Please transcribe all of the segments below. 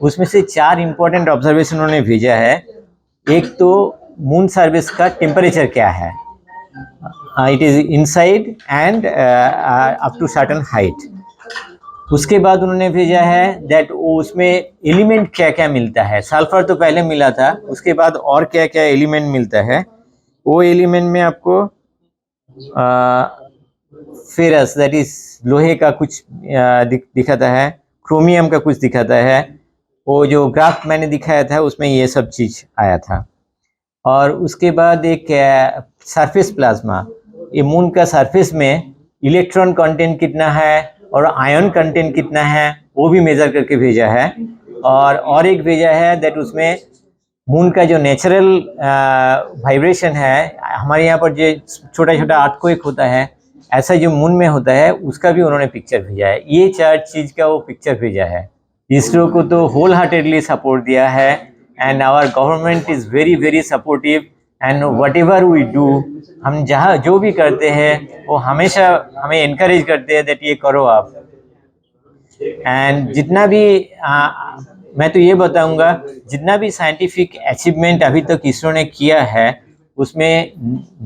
उसमें से 4 important observation उन्होंने भेजा है। एक तो मून सर्विस का टेम्परेचर क्या है, it is inside and up to certain height. उसके बाद उन्होंने भेजा है दैट उसमें एलिमेंट क्या क्या मिलता है। सल्फर तो पहले मिला था, उसके बाद और क्या क्या एलिमेंट मिलता है। वो एलिमेंट में आपको फेरस दैट इज लोहे का कुछ दिखाता है, क्रोमियम का कुछ दिखाता है। वो जो ग्राफ मैंने दिखाया था उसमें ये सब चीज आया था। और उसके बाद एक सरफेस प्लाज्मा, ये मून का सरफेस में इलेक्ट्रॉन कंटेंट कितना है और आयन कंटेंट कितना है वो भी मेजर करके भेजा है। और एक भेजा है दैट उसमें मून का जो नेचुरल वाइब्रेशन है, हमारे यहाँ पर जो छोटा छोटा अर्थक्वेक होता है ऐसा जो मून में होता है उसका भी उन्होंने पिक्चर भेजा है। ये 4 चीज का वो पिक्चर भेजा है। इसरो को तो होल हार्टेडली सपोर्ट दिया है and our government is very very supportive and whatever we do, हम जहाँ जो भी करते हैं वो हमेशा हमें इनकरेज करते हैं दैट ये करो आप। एंड जितना भी मैं तो ये बताऊंगा, जितना भी साइंटिफिक अचीवमेंट अभी तक इसरो ने किया है उसमें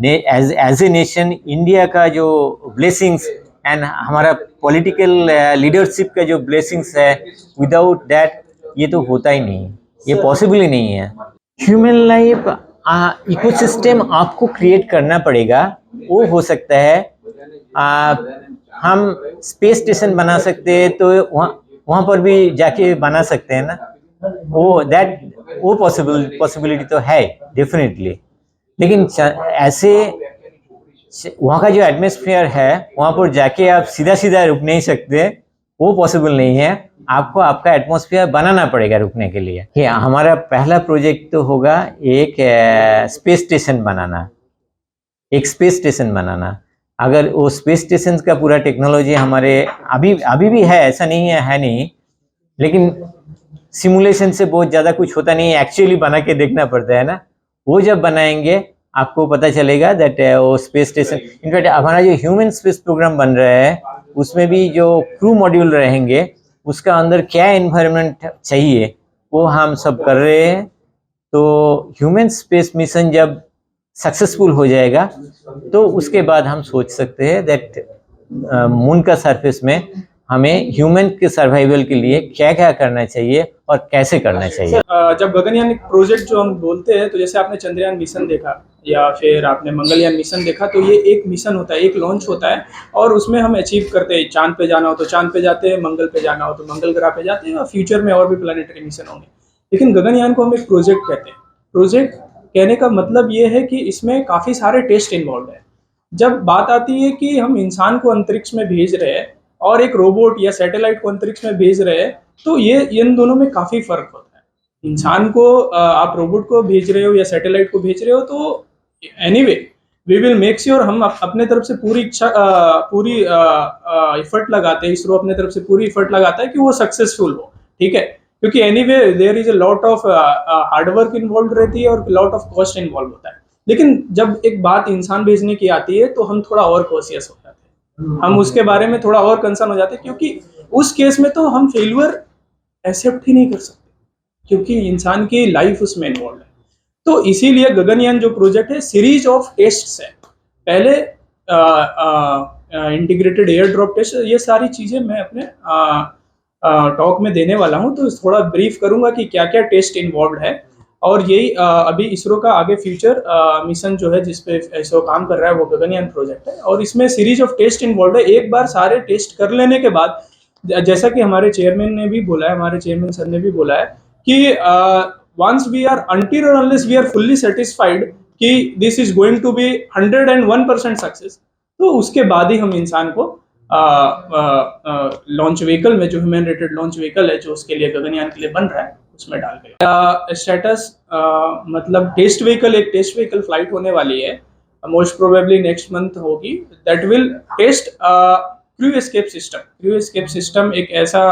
एज ए नेशन इंडिया का जो ब्लेसिंग्स एंड हमारा पॉलिटिकल लीडरशिप का जो ब्लेसिंग्स है, विदाउट दैट ये तो होता ही नहीं, ये पॉसिबल ही नहीं है। ह्यूमन लाइफ इकोसिस्टम आपको क्रिएट करना पड़ेगा। वो हो सकता है हम स्पेस स्टेशन बना सकते हैं तो वहाँ पर भी जाके बना सकते हैं ना, वो पॉसिबिलिटी तो है डेफिनेटली। लेकिन ऐसे वहाँ का जो एटमॉस्फेयर है वहाँ पर जाके आप सीधा सीधा रुक नहीं सकते, वो पॉसिबल नहीं है। आपको आपका एटमॉस्फेयर बनाना पड़ेगा रुकने के लिए। हमारा पहला प्रोजेक्ट तो होगा एक स्पेस स्टेशन बनाना, एक स्पेस स्टेशन बनाना। अगर वो स्पेस स्टेशन का पूरा टेक्नोलॉजी हमारे अभी भी है, ऐसा नहीं है नहीं, लेकिन सिमुलेशन से बहुत ज़्यादा कुछ होता नहीं है, एक्चुअली बना के देखना पड़ता है ना। वो जब बनाएंगे आपको पता चलेगा दैट वो स्पेस स्टेशन, इनफैक्ट हमारा जो ह्यूमन स्पेस प्रोग्राम बन रहा है उसमें भी जो क्रू मॉड्यूल रहेंगे उसका अंदर क्या एनवायरनमेंट चाहिए वो हम सब कर रहे हैं। तो ह्यूमन स्पेस मिशन जब सक्सेसफुल हो जाएगा तो उसके बाद हम सोच सकते हैं दैट मून का सरफेस में हमें ह्यूमन के सर्वाइवल के लिए क्या क्या करना चाहिए और कैसे करना चाहिए। जब गगनयान प्रोजेक्ट जो हम बोलते हैं, तो जैसे आपने चंद्रयान मिशन देखा या फिर आपने मंगलयान मिशन देखा, तो ये एक मिशन होता है, एक लॉन्च होता है और उसमें हम अचीव करते हैं। चांद पे जाना हो तो चांद पे जाते हैं, मंगल पे जाना हो तो मंगल ग्रह पे जाते हैं और फ्यूचर में और भी प्लानिटरी मिशन होंगे। लेकिन गगनयान को हम एक प्रोजेक्ट कहते हैं। प्रोजेक्ट कहने का मतलब ये है कि इसमें काफ़ी सारे टेस्ट इन्वॉल्व है। जब बात आती है कि हम इंसान को अंतरिक्ष में भेज रहे हैं और एक रोबोट या सैटेलाइट को अंतरिक्ष में भेज रहे हैं, तो ये इन दोनों में काफ़ी फर्क होता है। इंसान को आप रोबोट को भेज रहे हो या सैटेलाइट को भेज रहे हो तो anyway we will make sure हम अपने तरफ से पूरी इफर्ट लगाते हैं, इसरो अपने तरफ से पूरी इफर्ट लगाता है कि वो सक्सेसफुल हो, ठीक है। क्योंकि anyway there is a lot of hard work involve रहती है और लॉट ऑफ कॉस्ट इन्वॉल्व होता है। लेकिन जब एक बात इंसान भेजने की आती है तो हम थोड़ा और कॉशियस हो जाते हैं, हम उसके बारे में थोड़ा और कंसर्न हो जाते हैं, क्योंकि उस केस में तो हम फेल्यूर एक्सेप्ट ही नहीं कर सकते क्योंकि इंसान की लाइफ उसमें इन्वॉल्व है। तो इसीलिए गगनयान जो प्रोजेक्ट है सीरीज ऑफ टेस्ट्स है। पहले इंटीग्रेटेड एयर ड्रॉप टेस्ट, ये सारी चीजें मैं अपने टॉक में देने वाला हूं, तो थोड़ा ब्रीफ करूंगा कि क्या क्या टेस्ट इन्वॉल्व है। और यही अभी इसरो का आगे फ्यूचर मिशन जो है जिसपे इसरो काम कर रहा है वो गगनयान प्रोजेक्ट है और इसमें सीरीज ऑफ टेस्ट इन्वॉल्व है। एक बार सारे टेस्ट कर लेने के बाद, जैसा कि हमारे चेयरमैन ने भी बोला है, हमारे चेयरमैन सर ने भी बोला है कि once we are until or unless we are fully satisfied कि this is going to be 101% success, तो उसके बाद ही हम इंसान को लॉन्च व्हीकल में, जो ह्यूमन रेटेड लॉन्च व्हीकल है जो उसके लिए गगनयान के लिए बन रहा है, उसमें डाल के स्टेटस मतलब टेस्ट व्हीकल, एक टेस्ट व्हीकल फ्लाइट होने वाली है, मोस्ट प्रोबेबली नेक्स्ट मंथ होगी, that will test crew escape system. Crew escape system एक ऐसा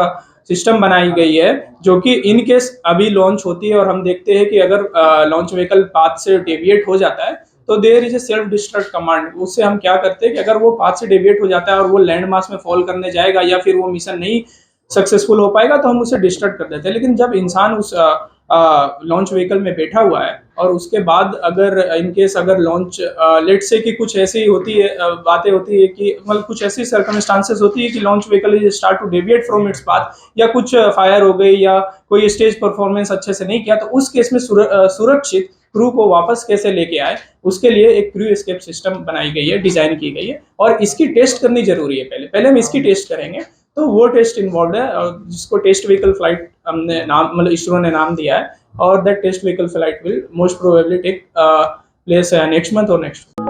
सिस्टम बनाई गई है जो कि इन केस अभी लॉन्च होती है और हम देखते हैं कि अगर लॉन्च व्हीकल पाथ से डेविएट हो जाता है तो there is a self destruct command. उससे हम क्या करते हैं कि अगर वो पाथ से डेविएट हो जाता है और वो लैंड मास में फॉल करने जाएगा या फिर वो मिशन नहीं सक्सेसफुल हो पाएगा तो हम उसे डिस्ट्रक्ट कर देते हैं। लेकिन जब इंसान उस लॉन्च व्हीकल में बैठा हुआ है और उसके बाद अगर इन केस अगर लॉन्च लेट से कि कुछ ऐसी होती है बातें होती है कि मतलब कुछ ऐसी सर्कमस्टांसेस होती है कि launch vehicle is start to deviate from its path, या कुछ फायर हो गई या कोई स्टेज परफॉर्मेंस अच्छे से नहीं किया, तो उस केस में सुरक्षित क्रू को वापस कैसे लेके आए, उसके लिए एक क्रू एस्केप सिस्टम बनाई गई है, डिजाइन की गई है। और इसकी टेस्ट करनी जरूरी है। पहले पहले हम इसकी टेस्ट करेंगे, तो वो टेस्ट इन्वॉल्व है और जिसको टेस्ट व्हीकल फ्लाइट हमने नाम मतलब इसरो ने नाम दिया है। और that test vehicle flight will most probably take place next month और नेक्स्ट